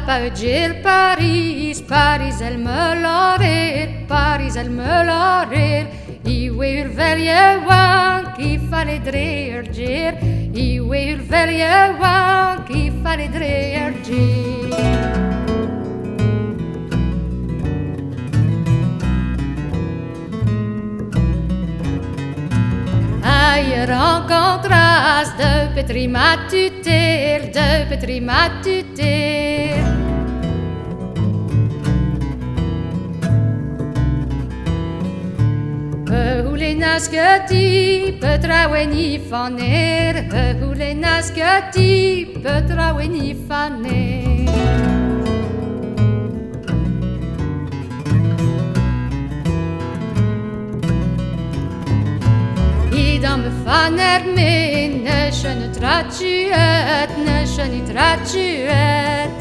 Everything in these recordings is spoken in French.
pas dire Paris, Paris elle me l'aurait, Paris elle me l'aurait. I wil velje wank, I fallait dreergir. I wil velje wank, I fallait dreergir. Je rencontras de petri matuter, de petri matuter. Hoe les nasqueti, petraweni faner, hoe les nasqueti, petraweni faner. Dan me faner me, ne schöne tratuet, ne schöne tratuet.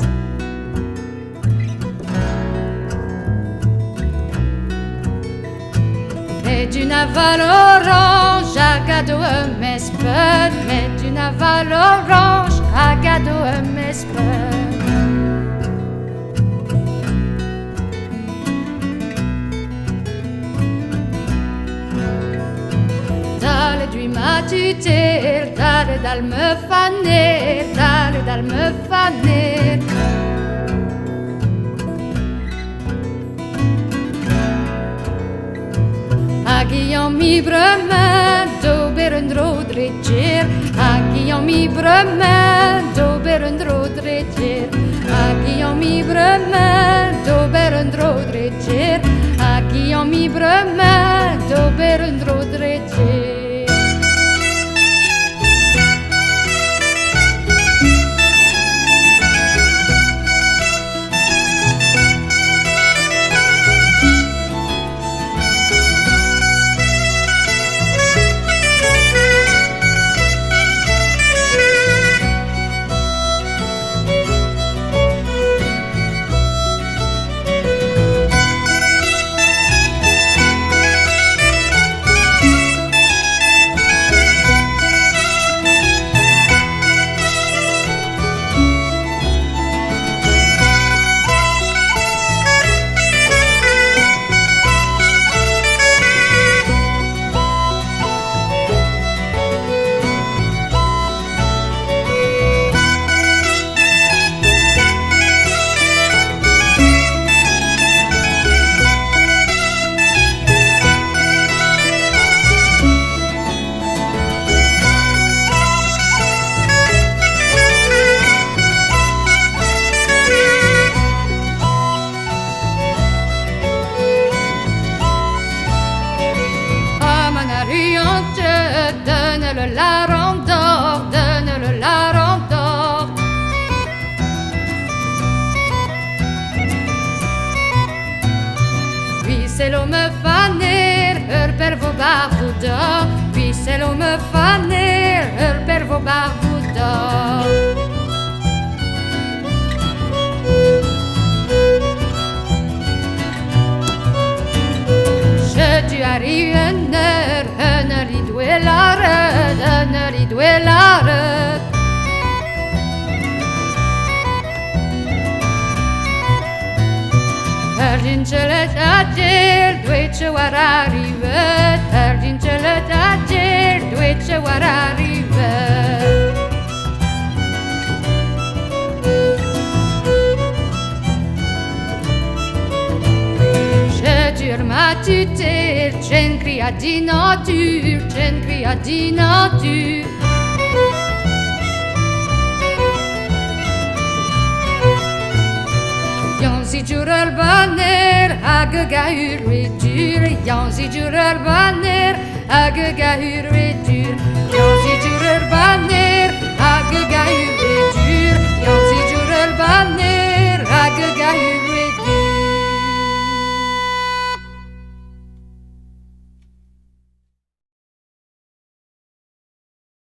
Mais du naval orange, à gado m'espère, mais du naval orange, à gado m'espère. Matuter, dale dal me faner, dale dal me faner. Agian mi bremen, dober een roodritjer. Agian mi bremen, dober een roodritjer. Agian mi bremen, dober een roodritjer. Agian mi bremen, dober een roodritjer. Donne-le la rondor, donne-le la rondor. Puis c'est l'homme faner, per vos barbouda. Puis c'est l'homme faner, per vos barbouda. Tu arrives une heure idoué l'arrêt, une heure idoué l'arrêt. Ardincelet agir, duece war arrive. Ardincelet agir, duece war arrive. Matuter, c'en cria di nature, c'en cria di nature. Jan si jurel banner, agga hurretur. Jan si jurel banner, agga hurretur. Jan si jurel banner, agga hurretur.